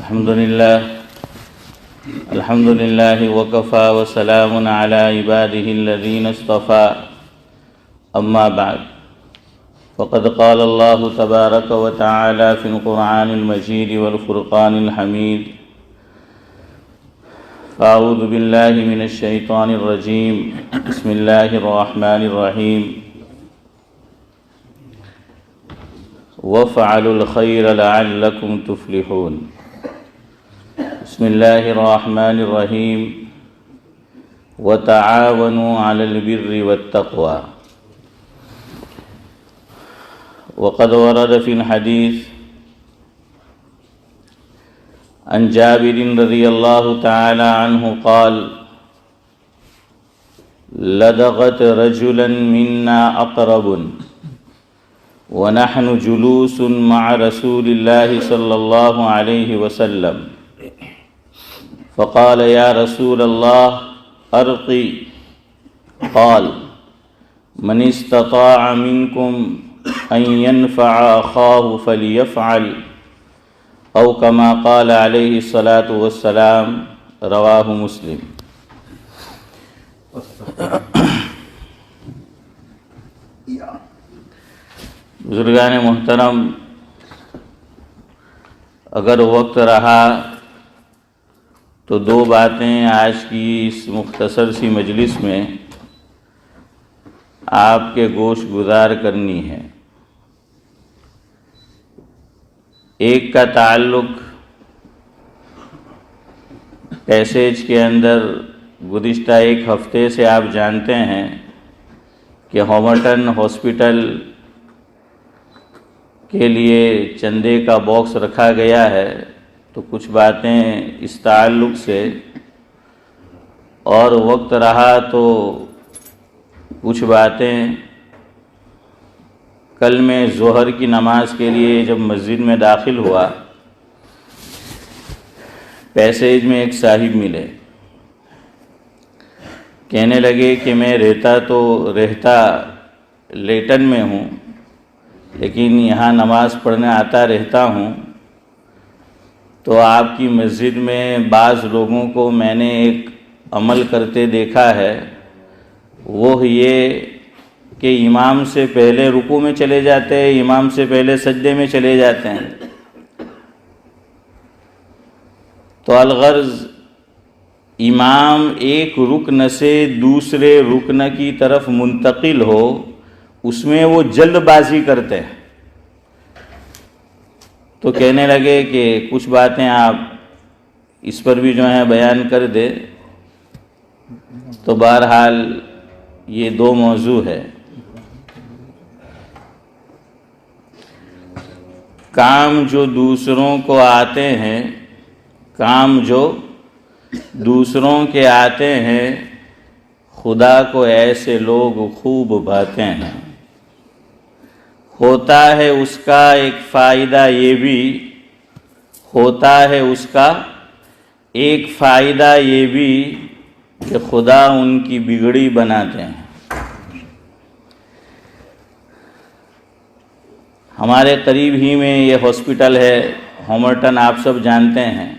الحمد لله وكفى وسلام على عباده الذين اصطفى أما بعد فقد قال الله تبارك وتعالى في القرآن المجيد والفرقان الحميد أعوذ بالله من الشيطان الرجيم بسم الله الرحمن الرحيم وافعلوا الخير لعلكم تفلحون بسم الله الرحمن الرحيم وتعاونوا على البر والتقوى وقد ورد في الحديث عن جابر رضي الله تعالى عنه قال لدغت رجلا منا أقرب ونحن جلوس مع رسول الله صلى الله عليه وسلم فقال يا رسول الله أرقي قال من استطاع منكم أن ينفع أخاه فليفعل أو كما قال عليه الصلاة والسلام رواه مسلم۔ بزرگان محترم، اگر وقت رہا تو دو باتیں آج کی اس مختصر سی مجلس میں آپ کے گوش گزار کرنی ہے۔ ایک کا تعلق پیسیج کے اندر گزشتہ ایک ہفتے سے آپ جانتے ہیں کہ ہامرٹن ہاسپٹل کے لیے چندے کا باکس رکھا گیا ہے، تو کچھ باتیں اس تعلق سے، اور وقت رہا تو کچھ باتیں کل میں ظہر کی نماز کے لیے جب مسجد میں داخل ہوا، پیسیج میں ایک صاحب ملے، کہنے لگے کہ میں رہتا لیٹن میں ہوں، لیکن یہاں نماز پڑھنے آتا رہتا ہوں، تو آپ کی مسجد میں بعض لوگوں کو میں نے ایک عمل کرتے دیکھا ہے، وہ یہ کہ امام سے پہلے رکوع میں چلے جاتے ہیں، امام سے پہلے سجدے میں چلے جاتے ہیں۔ تو الغرض امام ایک رکن سے دوسرے رکن کی طرف منتقل ہو، اس میں وہ جلد بازی کرتے ہیں۔ تو کہنے لگے کہ کچھ باتیں آپ اس پر بھی جو ہیں بیان کر دے۔ تو بہرحال یہ دو موضوع ہے۔ کام جو دوسروں کو آتے ہیں، خدا کو ایسے لوگ خوب بھاتے ہیں۔ ہوتا ہے اس کا ایک فائدہ یہ بھی کہ خدا ان کی بگڑی بناتے ہیں۔ ہمارے قریب ہی میں یہ ہاسپٹل ہے ہامرٹن، آپ سب جانتے ہیں۔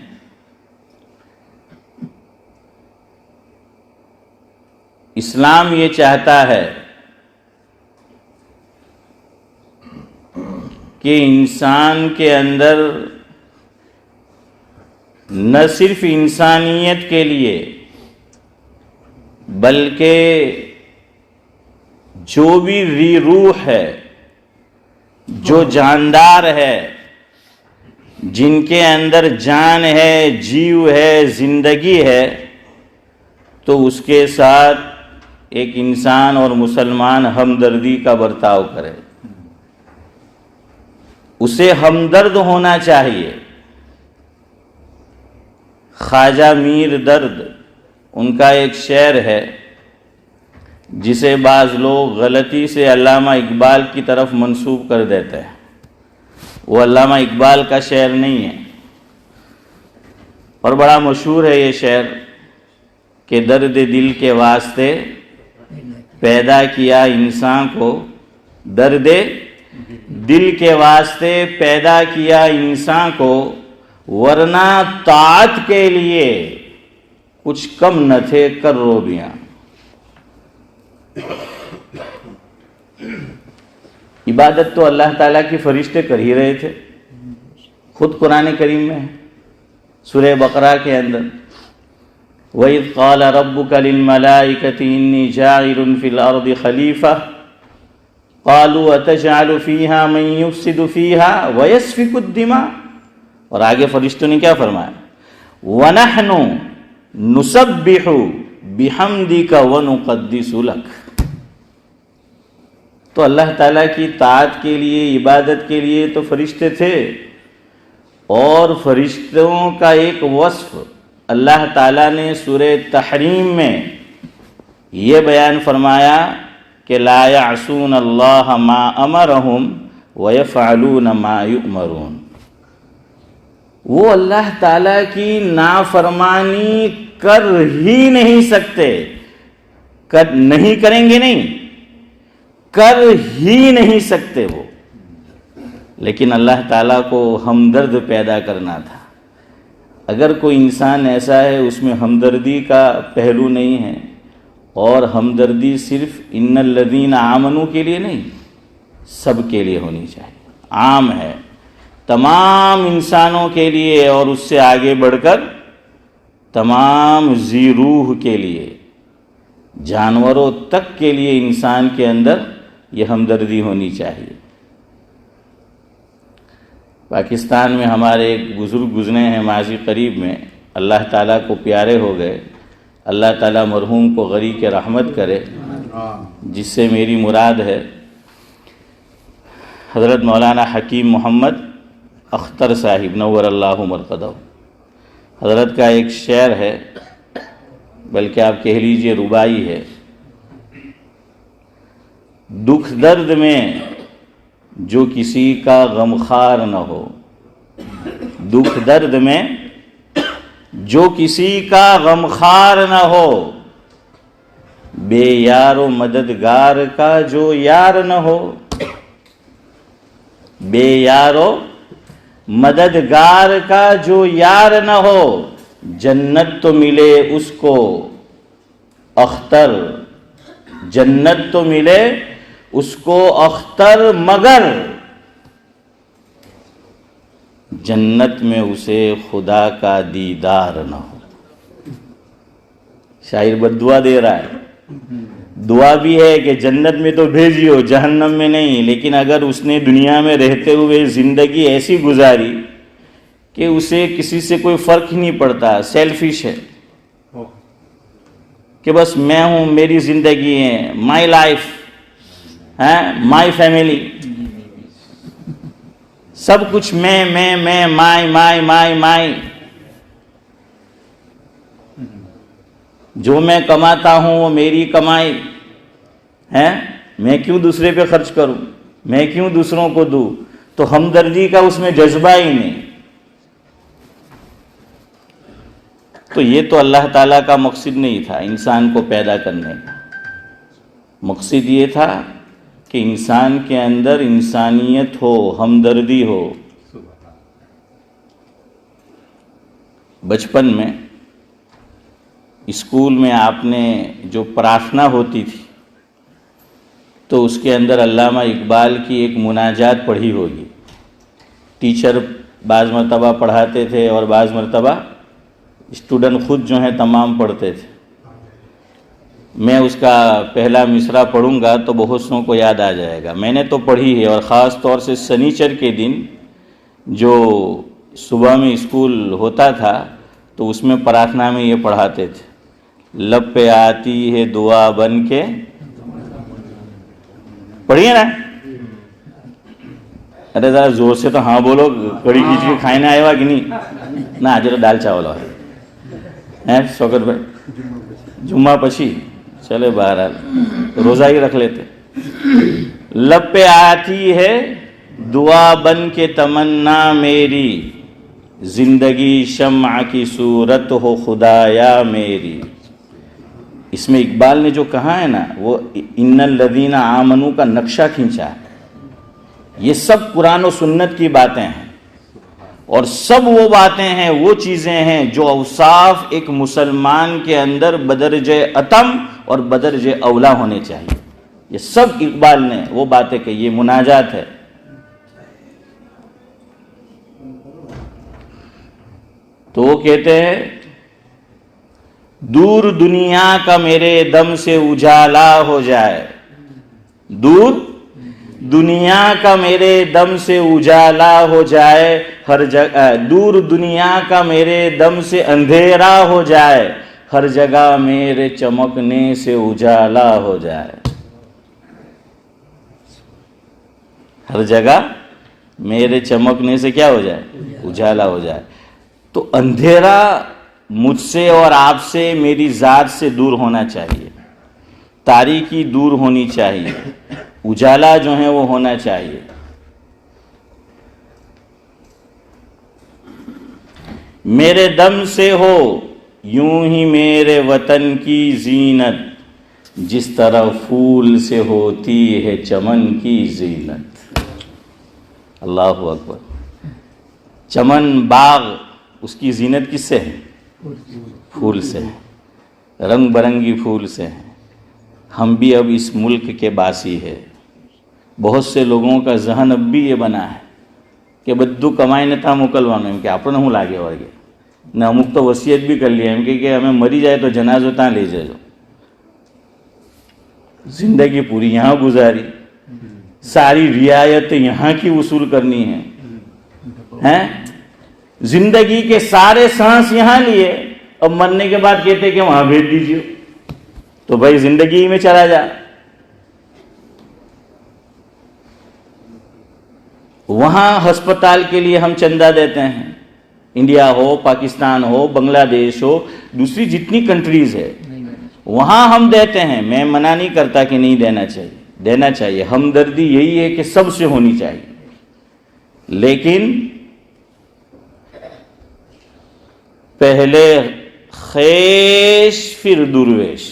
اسلام یہ چاہتا ہے کہ انسان کے اندر نہ صرف انسانیت کے لیے بلکہ جو بھی روح ہے، جو جاندار ہے، جن کے اندر جان ہے، جیو ہے، زندگی ہے، تو اس کے ساتھ ایک انسان اور مسلمان ہمدردی کا برتاؤ کرے، اسے ہمدرد ہونا چاہیے۔ خواجہ میر درد، ان کا ایک شعر ہے جسے بعض لوگ غلطی سے علامہ اقبال کی طرف منسوب کر دیتے ہیں۔ وہ علامہ اقبال کا شعر نہیں ہے، اور بڑا مشہور ہے یہ شعر کہ درد دل کے واسطے پیدا کیا انسان کو، درد دل کے واسطے پیدا کیا انسان کو، ورنہ طاعت کے لیے کچھ کم نہ تھے کروبیاں۔ عبادت تو اللہ تعالیٰ کی فرشتے کر ہی رہے تھے، خود قرآن کریم میں ہے، سورہ بقرہ کے اندر وَإِذْ قَالَ رَبُّكَ لِلْمَلَائِكَةِ إِنِّي جَاعِلٌ فِي الْأَرْضِ خَلِيفَةً قَالُوا أَتَجْعَلُ فِيهَا مَن يُفْسِدُ فِيهَا وَيَسْفِكُ الدِّمَاءَ، اور آگے فرشتوں نے کیا فرمایا، وَنَحْنُ نُسَبِّحُ بِحَمْدِكَ وَنُقَدِّسُ لَكَ۔ تو اللہ تعالیٰ کی طاعت کے لیے، عبادت کے لیے تو فرشتے تھے، اور فرشتوں کا ایک وصف اللہ تعالیٰ نے سورہ تحریم میں یہ بیان فرمایا کہ لا یعصون اللہ ما امرہم ویفعلون ما یؤمرون، وہ اللہ تعالیٰ کی نافرمانی کر ہی نہیں سکتے، نہیں کریں گے، نہیں کر ہی نہیں سکتے وہ، لیکن اللہ تعالیٰ کو ہمدرد پیدا کرنا تھا۔ اگر کوئی انسان ایسا ہے اس میں ہمدردی کا پہلو نہیں ہے، اور ہمدردی صرف ان الذین آمنوا کے لیے نہیں، سب کے لیے ہونی چاہیے، عام ہے، تمام انسانوں کے لیے، اور اس سے آگے بڑھ کر تمام ذی روح کے لیے، جانوروں تک کے لیے انسان کے اندر یہ ہمدردی ہونی چاہیے۔ پاکستان میں ہمارے ایک بزرگ گزرے ہیں ماضی قریب میں، اللہ تعالیٰ کو پیارے ہو گئے، اللہ تعالیٰ مرحوم کو غریق رحمت کرے، جس سے میری مراد ہے حضرت مولانا حکیم محمد اختر صاحب نور اللہ مرقدہ۔ حضرت کا ایک شعر ہے، بلکہ آپ کہہ لیجئے ربائی ہے، دکھ درد میں جو کسی کا غمخوار نہ ہو، دکھ درد میں جو کسی کا غمخوار نہ ہو، بے یار و مددگار کا جو یار نہ ہو، بے یار و مددگار کا جو یار نہ ہو، جنت تو ملے اس کو اختر، جنت تو ملے اس کو اختر، مگر جنت میں اسے خدا کا دیدار نہ ہو۔ شاعر بد دعا دے رہا ہے، دعا بھی ہے کہ جنت میں تو بھیجیو، جہنم میں نہیں، لیکن اگر اس نے دنیا میں رہتے ہوئے زندگی ایسی گزاری کہ اسے کسی سے کوئی فرق ہی نہیں پڑتا، سیلفش ہے کہ بس میں ہوں، میری زندگی ہے، مائی لائف ہے، مائی فیملی، سب کچھ میں، مائی مائی مائی مائی، جو میں کماتا ہوں وہ میری کمائی ہے، میں کیوں دوسرے پہ خرچ کروں، میں کیوں دوسروں کو دوں، تو ہمدردی کا اس میں جذبہ ہی نہیں۔ تو یہ تو اللہ تعالیٰ کا مقصد نہیں تھا انسان کو پیدا کرنے کا، مقصد یہ تھا کہ انسان کے اندر انسانیت ہو، ہمدردی ہو۔ بچپن میں اسکول میں آپ نے جو پرارتھنا ہوتی تھی تو اس کے اندر علامہ اقبال کی ایک مناجات پڑھی ہوگی، ٹیچر بعض مرتبہ پڑھاتے تھے اور بعض مرتبہ اسٹوڈنٹ خود جو ہیں تمام پڑھتے تھے۔ میں اس کا پہلا مصرع پڑھوں گا تو بہت سوں کو یاد آ جائے گا، میں نے تو پڑھی ہے، اور خاص طور سے سنیچر کے دن جو صبح میں اسکول ہوتا تھا تو اس میں پرارتھنا میں یہ پڑھاتے تھے، لب پہ آتی ہے دعا بن کے، پڑھیے نا، ارے ذرا زور سے تو ہاں بولو، کڑی کھینچ کے کھانے آئے ہوا کہ نہیں نا، آج دال چاول ہے شوکت بھائی، جمعہ پچھی چلے بہرحال روزہ ہی رکھ لیتے، لب پہ آتی ہے دعا بن کے تمنا میری، زندگی شمع کی صورت ہو خدایا میری۔ اس میں اقبال نے جو کہا ہے نا، وہ ان الذین آمنوا کا نقشہ کھینچا ہے، یہ سب قرآن و سنت کی باتیں ہیں، اور سب وہ باتیں ہیں، وہ چیزیں ہیں جو اوصاف ایک مسلمان کے اندر بدرجہ اتم اور بدرجہ اولا ہونے چاہیے. یہ سب اقبال نے وہ باتیں کہ یہ مناجات ہے. تو وہ کہتے ہیں دور دنیا کا میرے دم سے اجالا ہو جائے، دور دنیا کا میرے دم سے اجالا ہو جائے، ہر جگہ دور دنیا کا میرے دم سے اندھیرا ہو جائے، ہر جگہ میرے چمکنے سے اجالا ہو جائے. ہر جگہ میرے چمکنے سے کیا ہو جائے؟ اجالا ہو جائے. تو اندھیرا مجھ سے اور آپ سے، میری ذات سے دور ہونا چاہیے، تاریکی دور ہونی چاہیے، اجالا جو ہے وہ ہونا چاہیے. میرے دم سے ہو یوں ہی میرے وطن کی زینت، جس طرح پھول سے ہوتی ہے چمن کی زینت. اللہ اکبر. چمن باغ، اس کی زینت کس سے ہے؟ پھول سے ہے، رنگ برنگی پھول سے ہے. ہم بھی اب اس ملک کے باسی ہے. بہت سے لوگوں کا ذہن اب بھی یہ بنا ہے کہ بدو کمائی نہ تھا موکلوانو એમ કે આપણે હું લાગે વળગે ને અમુક તો વસિયત બી કરી લે એમ કે અમે મરી જાય તો જનાઝો ત્યાં લઈ જજો. زندگی پوری یہاں گزاری، ساری رعایت یہاں کی وصول کرنی ہے، زندگی کے سارے سانس یہاں لیے، اب مرنے کے بعد کہتے کہ وہاں بھیج دیجیے. تو بھائی زندگی میں چلا جا. وہاں ہسپتال کے لیے ہم چندہ دیتے ہیں، انڈیا ہو، پاکستان ہو، بنگلہ دیش ہو، دوسری جتنی کنٹریز ہے وہاں ہم دیتے ہیں. میں منع نہیں کرتا کہ نہیں دینا چاہیے، دینا چاہیے. ہمدردی یہی ہے کہ سب سے ہونی چاہیے، لیکن پہلے خیش پھر درویش.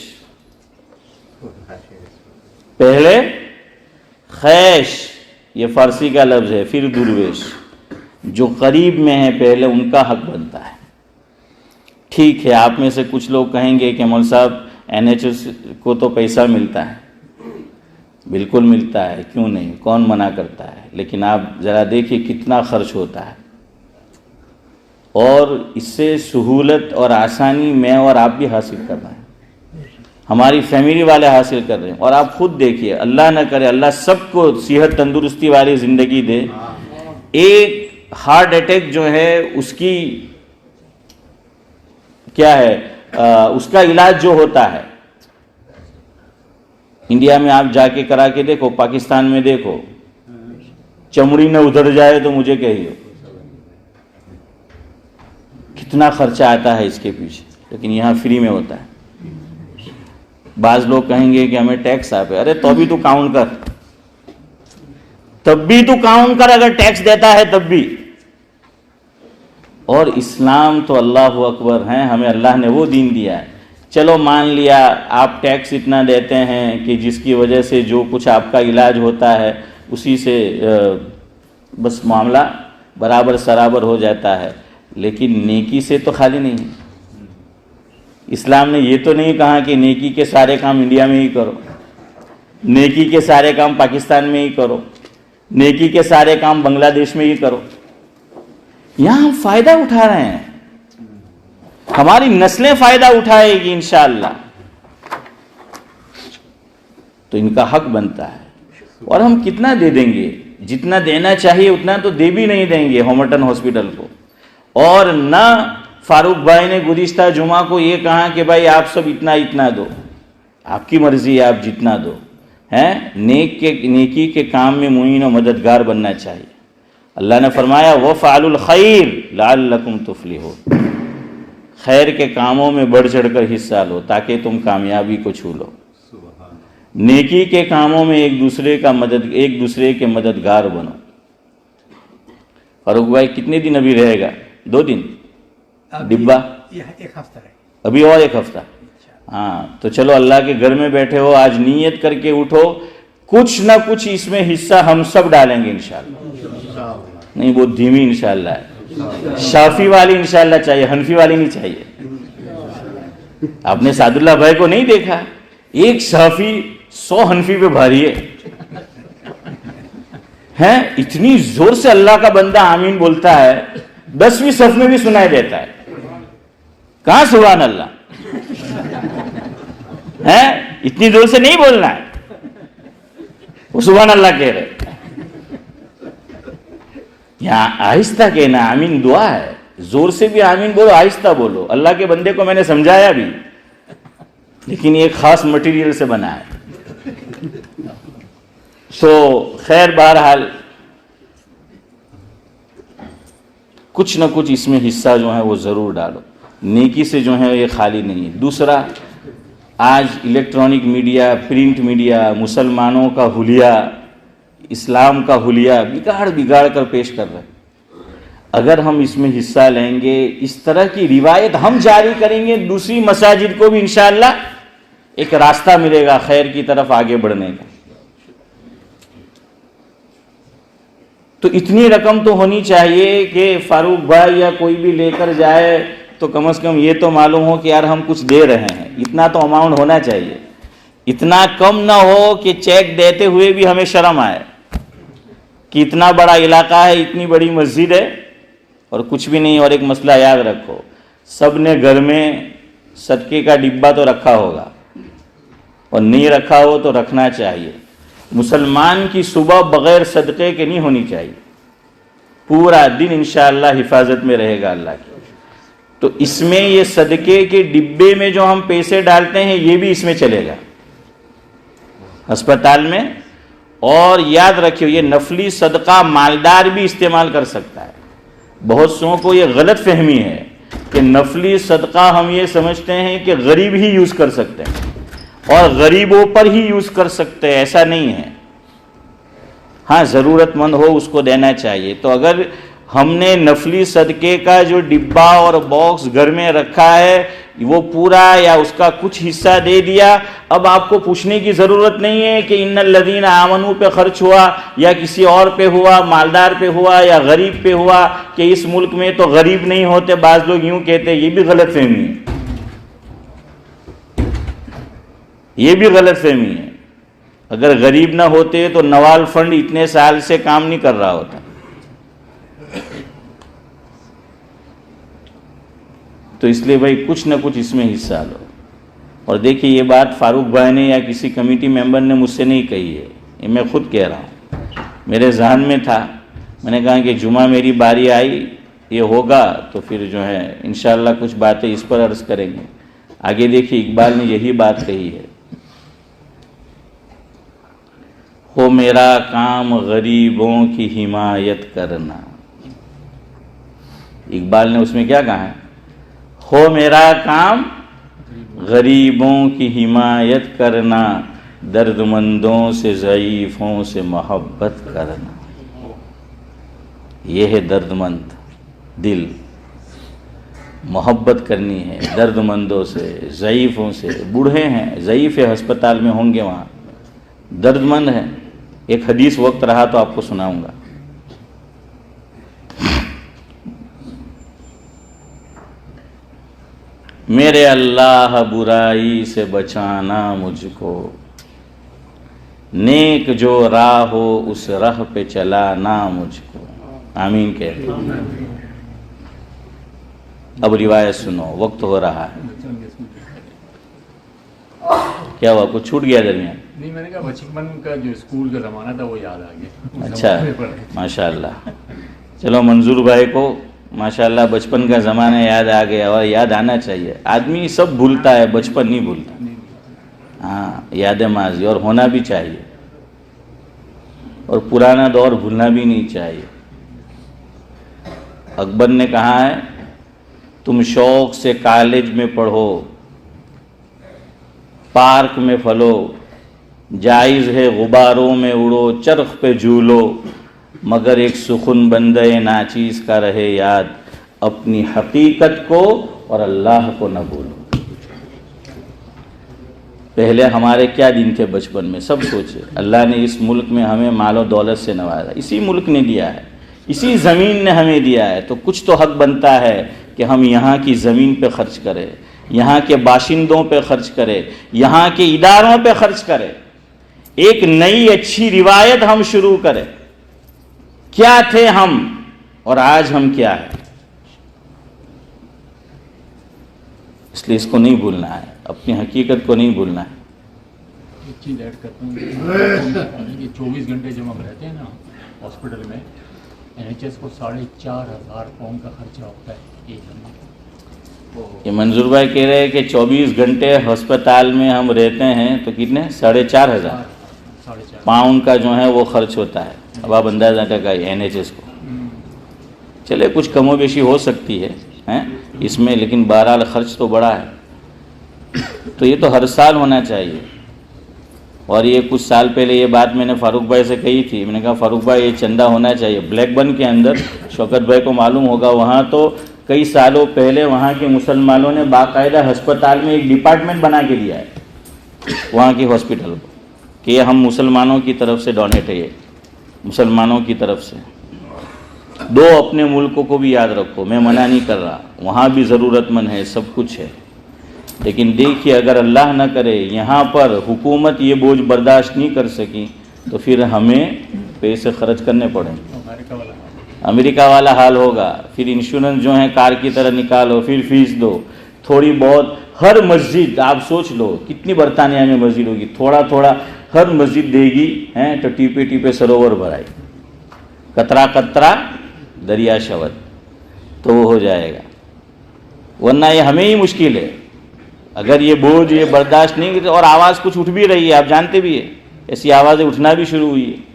پہلے خیش، یہ فارسی کا لفظ ہے، پھر درویش. جو قریب میں ہے پہلے ان کا حق بنتا ہے. ٹھیک ہے، آپ میں سے کچھ لوگ کہیں گے کہ مول صاحب NHS کو تو پیسہ ملتا ہے. بالکل ملتا ہے، کیوں نہیں، کون منع کرتا ہے. لیکن آپ ذرا دیکھیے کتنا خرچ ہوتا ہے، اور اس سے سہولت اور آسانی میں اور آپ بھی حاصل کر رہے ہیں، ہماری فیملی والے حاصل کر رہے ہیں. اور آپ خود دیکھیے، اللہ نہ کرے، اللہ سب کو صحت تندرستی والی زندگی دے. ایک ہارٹ اٹیک جو ہے اس کی کیا ہے، اس کا علاج جو ہوتا ہے انڈیا میں آپ جا کے کرا کے دیکھو، پاکستان میں دیکھو، چمڑی نہ ادھر جائے تو مجھے کہیے کتنا خرچہ آتا ہے اس کے پیچھے. لیکن یہاں فری میں ہوتا ہے. بعض لوگ کہیں گے کہ ہمیں ٹیکس آپ ہے. ارے تو بھی تو کاؤنٹ کر، تب بھی تو کاؤنٹ کر، اگر ٹیکس دیتا ہے تب بھی. اور اسلام تو اللہ اکبر ہیں، ہمیں اللہ نے وہ دین دیا ہے. چلو مان لیا آپ ٹیکس اتنا دیتے ہیں کہ جس کی وجہ سے جو کچھ آپ کا علاج ہوتا ہے اسی سے بس معاملہ برابر سرابر ہو جاتا ہے. لیکن نیکی سے تو خالی نہیں. اسلام نے یہ تو نہیں کہا کہ نیکی کے سارے کام انڈیا میں ہی کرو، نیکی کے سارے کام پاکستان میں ہی کرو، نیکی کے سارے کام بنگلہ دیش میں ہی کرو. یہاں ہم فائدہ اٹھا رہے ہیں، ہماری نسلیں فائدہ اٹھائے گی انشاءاللہ. تو ان کا حق بنتا ہے. اور ہم کتنا دے دیں گے؟ جتنا دینا چاہیے اتنا تو دے بھی نہیں دیں گے ہومٹن ہاسپٹل کو. اور نہ فاروق بھائی نے گزشتہ جمعہ کو یہ کہا کہ بھائی آپ سب اتنا اتنا دو، آپ کی مرضی ہے، آپ جتنا دو. نیکی کے کام میں معین و مددگار بننا چاہیے. اللہ نے فرمایا وَفْعَلُوا الْخَيْرَ لَعَلَّكُمْ تُفْلِحُونَ. خیر کے کاموں میں بڑھ چڑھ کر حصہ لو تاکہ تم کامیابی کو چھو لو. نیکی کے کاموں میں ایک دوسرے کے مددگار بنو. فاروق بھائی کتنے دن ابھی رہے گا؟ 2 دن ڈبا، ایک ہفتہ ہے ابھی اور 1 ہفتہ. ہاں تو چلو اللہ کے گھر میں بیٹھے ہو، آج نیت کر کے اٹھو، کچھ نہ کچھ اس میں حصہ ہم سب ڈالیں گے انشاءاللہ. نہیں وہ دھیمی انشاءاللہ ہے. شافی والی انشاءاللہ چاہیے، حنفی والی نہیں چاہیے. آپ نے سعد اللہ بھائی کو نہیں دیکھا؟ ایک شافی 100 حنفی پہ بھاری ہے. اتنی زور سے اللہ کا بندہ آمین بولتا ہے 10ویں صف میں بھی سنائی دیتا ہے. کہاں سبحان اللہ ہے؟ اتنی زور سے نہیں بولنا ہے، وہ سبحان اللہ کہہ رہے. یہاں آہستہ کہنا، آمین دعا ہے. زور سے بھی آمین بولو، آہستہ بولو. اللہ کے بندے کو میں نے سمجھایا بھی، لیکن ایک خاص مٹیریل سے بنا ہے. سو خیر، بہرحال کچھ نہ کچھ اس میں حصہ جو ہے وہ ضرور ڈالو. نیکی سے جو ہے یہ خالی نہیں ہے. دوسرا، آج الیکٹرانک میڈیا، پرنٹ میڈیا مسلمانوں کا حلیہ، اسلام کا حلیہ بگاڑ کر پیش کر رہے. اگر ہم اس میں حصہ لیں گے، اس طرح کی روایت ہم جاری کریں گے، دوسری مساجد کو بھی انشاءاللہ ایک راستہ ملے گا خیر کی طرف آگے بڑھنے کا. تو اتنی رقم تو ہونی چاہیے کہ فاروق بھائی یا کوئی بھی لے کر جائے تو کم از کم یہ تو معلوم ہو کہ یار ہم کچھ دے رہے ہیں. اتنا تو اماؤنٹ ہونا چاہیے. اتنا کم نہ ہو کہ چیک دیتے ہوئے بھی ہمیں شرم آئے کہ اتنا بڑا علاقہ ہے، اتنی بڑی مسجد ہے اور کچھ بھی نہیں. اور ایک مسئلہ یاد رکھو، سب نے گھر میں صدقے کا ڈبہ تو رکھا ہوگا، اور نہیں رکھا ہو تو رکھنا چاہیے. مسلمان کی صبح بغیر صدقے کے نہیں ہونی چاہیے. پورا دن انشاءاللہ حفاظت میں رہے گا اللہ کی. تو اس میں یہ صدقے کے ڈبے میں جو ہم پیسے ڈالتے ہیں یہ بھی اس میں چلے گا ہسپتال میں. اور یاد رکھیے، یہ نفلی صدقہ مالدار بھی استعمال کر سکتا ہے. بہت سو کو یہ غلط فہمی ہے کہ نفلی صدقہ ہم یہ سمجھتے ہیں کہ غریب ہی یوز کر سکتے ہیں اور غریبوں پر ہی یوز کر سکتے ہیں. ایسا نہیں ہے. ہاں، ضرورت مند ہو اس کو دینا چاہیے. تو اگر ہم نے نفلی صدقے کا جو ڈبہ اور باکس گھر میں رکھا ہے وہ پورا یا اس کا کچھ حصہ دے دیا، اب آپ کو پوچھنے کی ضرورت نہیں ہے کہ ان الذین آمنوا پہ خرچ ہوا یا کسی اور پہ ہوا، مالدار پہ ہوا یا غریب پہ ہوا، کہ اس ملک میں تو غریب نہیں ہوتے. بعض لوگ یوں کہتے ہیں، یہ بھی غلط فہمی ہے. یہ بھی غلط فہمی ہے. اگر غریب نہ ہوتے تو نوال فنڈ اتنے سال سے کام نہیں کر رہا ہوتا. تو اس لیے بھائی کچھ نہ کچھ اس میں حصہ لو. اور دیکھیے، یہ بات فاروق بھائی نے یا کسی کمیٹی ممبر نے مجھ سے نہیں کہی ہے، یہ میں خود کہہ رہا ہوں. میرے ذہن میں تھا، میں نے کہا کہ جمعہ میری باری آئی، یہ ہوگا تو پھر جو ہے انشاءاللہ کچھ باتیں اس پر عرض کریں گے. آگے دیکھیے، اقبال نے یہی بات کہی ہے، ہو میرا کام غریبوں کی حمایت کرنا. اقبال نے اس میں کیا کہا ہے؟ ہو میرا کام غریبوں کی حمایت کرنا، درد مندوں سے ضعیفوں سے محبت کرنا. یہ ہے درد مند دل. محبت کرنی ہے درد مندوں سے، ضعیفوں سے. بوڑھے ہیں، ضعیف ہے، ہسپتال میں ہوں گے، وہاں درد مند ہے. ایک حدیث وقت رہا تو آپ کو سناؤں گا. میرے اللہ برائی سے بچانا مجھ کو، نیک جو راہ ہو اس راہ پہ چلانا مجھ کو. آمین کہتے ہیں. اب روایت سنو، وقت ہو رہا ہے. کیا ہوا، کچھ چھوٹ گیا درمیان؟ نہیں، میں نے کہا بچپن کا جو اسکول کا زمانہ تھا وہ یاد آ گیا. اچھا، ماشاءاللہ. چلو، منظور بھائی کو ماشاءاللہ بچپن کا زمانہ یاد آ گیا، اور یاد آنا چاہیے. آدمی سب بھولتا ہے، بچپن نہیں بھولتا. ہاں، یاد ماضی اور ہونا بھی چاہیے، اور پرانا دور بھولنا بھی نہیں چاہیے. اکبر نے کہا ہے، تم شوق سے کالج میں پڑھو، پارک میں پھلو، جائز ہے غباروں میں اڑو، چرخ پہ جھولو، مگر ایک سخن بندے ناچیز کا رہے یاد، اپنی حقیقت کو اور اللہ کو نہ بھولو. پہلے ہمارے کیا دن تھے بچپن میں، سب سوچے. اللہ نے اس ملک میں ہمیں مال و دولت سے نوازا، اسی ملک نے دیا ہے. اسی زمین نے ہمیں دیا ہے، تو کچھ تو حق بنتا ہے کہ ہم یہاں کی زمین پہ خرچ کریں، یہاں کے باشندوں پہ خرچ کریں، یہاں کے اداروں پہ خرچ کریں، ایک نئی اچھی روایت ہم شروع کریں۔ کیا تھے ہم اور آج ہم کیا ہے؟ اس لیے اس کو نہیں بھولنا ہے، اپنی حقیقت کو نہیں بھولنا ہے۔ ایک چیز ایڈ کرتا ہوں کہ 24 گھنٹے جب ہم رہتے ہیں نا ہاسپٹل میں، NHS کو 4,500 پاؤنڈ کا خرچہ ہوتا ہے ایک مہینے۔ یہ منظور بھائی کہہ رہے ہیں کہ 24 گھنٹے ہسپتال میں ہم رہتے ہیں تو کتنے 4,500 پاؤنڈ کا جو ہے وہ خرچ ہوتا ہے۔ اب آپ اندازہ لگائیے NHS کو، چلے کچھ کم و بیشی ہو سکتی ہے اس میں، لیکن بہرحال خرچ تو بڑا ہے۔ تو یہ تو ہر سال ہونا چاہیے۔ اور یہ کچھ سال پہلے یہ بات میں نے فاروق بھائی سے کہی تھی، میں نے کہا فاروق بھائی یہ چندہ ہونا چاہیے۔ بلیک بن کے اندر شوکت بھائی کو معلوم ہوگا، وہاں تو کئی سالوں پہلے وہاں کے مسلمانوں نے باقاعدہ ہسپتال میں ایک ڈپارٹمنٹ بنا کے دیا ہے وہاں کی ہاسپٹل کو، کہ یہ ہم مسلمانوں کی طرف سے ڈونیٹ ہے، یہ مسلمانوں کی طرف سے۔ دو اپنے ملکوں کو بھی یاد رکھو، میں منع نہیں کر رہا، وہاں بھی ضرورت مند ہے، سب کچھ ہے، لیکن دیکھیے اگر اللہ نہ کرے یہاں پر حکومت یہ بوجھ برداشت نہیں کر سکی تو پھر ہمیں پیسے خرچ کرنے پڑیں، امریکہ والا حال ہوگا۔ پھر انشورنس جو ہے کار کی طرح نکالو، پھر فیس دو، تھوڑی بہت ہر مسجد آپ سوچ لو کتنی برطانیہ میں مسجد ہوگی، تھوڑا تھوڑا ہر مسجد دے گی تو ٹیپے ٹیپے سروور بھرائی، قطرہ قطرہ دریا شود، تو وہ ہو جائے گا۔ ورنہ یہ ہمیں ہی مشکل ہے اگر یہ بوجھ یہ برداشت نہیں کرتے۔ اور آواز کچھ اٹھ بھی رہی ہے، آپ جانتے بھی ہیں ایسی آوازیں اٹھنا بھی شروع ہوئی ہے۔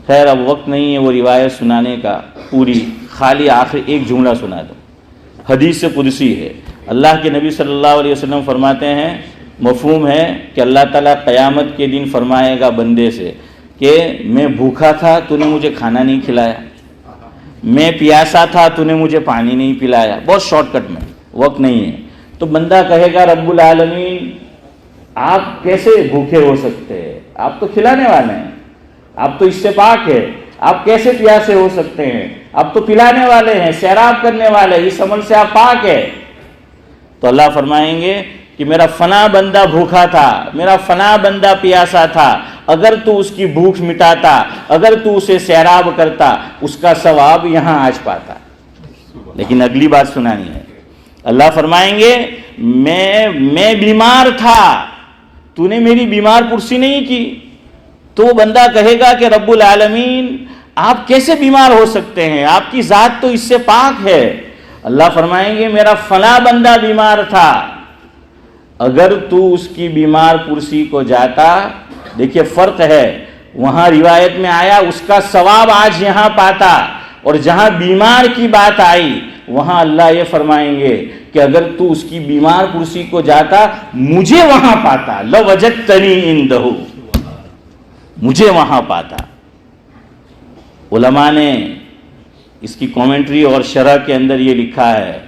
خیر اب وقت نہیں ہے وہ روایت سنانے کا پوری، خالی آخر ایک جملہ سنا دو۔ حدیث قدسی ہے، اللہ کے نبی صلی اللہ علیہ وسلم فرماتے ہیں، مفہوم ہے کہ اللہ تعالیٰ قیامت کے دن فرمائے گا بندے سے کہ میں بھوکا تھا تو نے مجھے کھانا نہیں کھلایا، میں پیاسا تھا تو نے مجھے پانی نہیں پلایا۔ بہت شارٹ کٹ میں، وقت نہیں ہے، تو بندہ کہے گا رب العالمین آپ کیسے بھوکے ہو سکتے ہیں، آپ تو کھلانے والے ہیں، آپ تو اس سے پاک ہے، آپ کیسے پیاسے ہو سکتے ہیں، آپ تو پلانے والے ہیں، سیراب کرنے والے، اس عمل سے آپ پاک ہے۔ تو اللہ فرمائیں گے کہ میرا فنا بندہ بھوکا تھا، میرا فنا بندہ پیاسا تھا، اگر تو اس کی بھوک مٹاتا، اگر تو اسے سیراب کرتا، اس کا ثواب یہاں آج پاتا۔ لیکن اگلی بات سنانی ہے، اللہ فرمائیں گے میں بیمار تھا، تو نے میری بیمار پرسی نہیں کی۔ تو وہ بندہ کہے گا کہ رب العالمین آپ کیسے بیمار ہو سکتے ہیں، آپ کی ذات تو اس سے پاک ہے۔ اللہ فرمائیں گے میرا فلاں بندہ بیمار تھا، اگر تو اس کی بیمار پرسی کو جاتا، دیکھیے فرق ہے، وہاں روایت میں آیا اس کا ثواب آج یہاں پاتا، اور جہاں بیمار کی بات آئی وہاں اللہ یہ فرمائیں گے کہ اگر تو اس کی بیمار پرسی کو جاتا مجھے وہاں پاتا، لوجدتنی عندہ، مجھے وہاں پاتا۔ علماء نے اس کی کامنٹری اور شرح کے اندر یہ لکھا ہے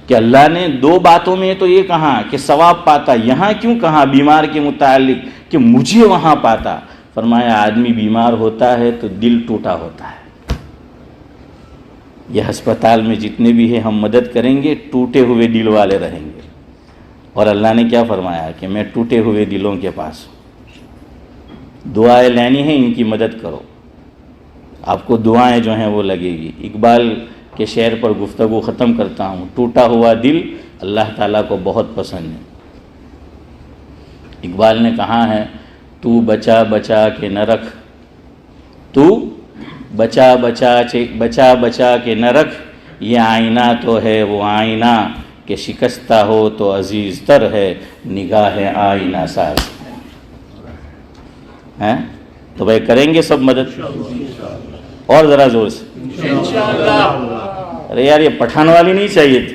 کہ اللہ نے دو باتوں میں تو یہ کہا کہ ثواب پاتا، یہاں کیوں کہا بیمار کے متعلق کہ مجھے وہاں پاتا؟ فرمایا آدمی بیمار ہوتا ہے تو دل ٹوٹا ہوتا ہے، یہ ہسپتال میں جتنے بھی ہیں ہم مدد کریں گے، ٹوٹے ہوئے دل والے رہیں گے۔ اور اللہ نے کیا فرمایا کہ میں ٹوٹے ہوئے دلوں کے پاس ہوں، دعائیں لینی ہیں ان کی مدد کرو، آپ کو دعائیں جو ہیں وہ لگے گی۔ اقبال کے شعر پر گفتگو ختم کرتا ہوں، ٹوٹا ہوا دل اللہ تعالیٰ کو بہت پسند ہے۔ اقبال نے کہا ہے تو بچا بچا کے نہ رکھ، تو بچا بچا کے نہ رکھ، یہ آئینہ تو ہے وہ آئینہ کہ شکستہ ہو تو عزیز تر ہے نگاہ آئینہ ساز۔ ہیں تو بھائی کریں گے سب مدد، اور ذرا زور سے ارے یار یہ پٹھان والی نہیں چاہیے تھی،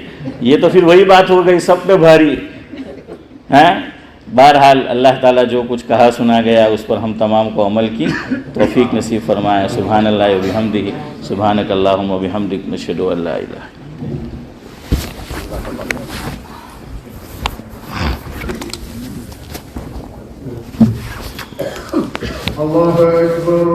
یہ تو پھر وہی بات ہو گئی سب پہ بھاری ہیں۔ بہرحال اللہ تعالیٰ جو کچھ کہا سنا گیا اس پر ہم تمام کو عمل کی توفیق نصیب فرمائے۔ سبحان اللہ و بحمدہ، سبحانک اللہم و بحمدک، نشہد ان لا الہ اللہ اکبر۔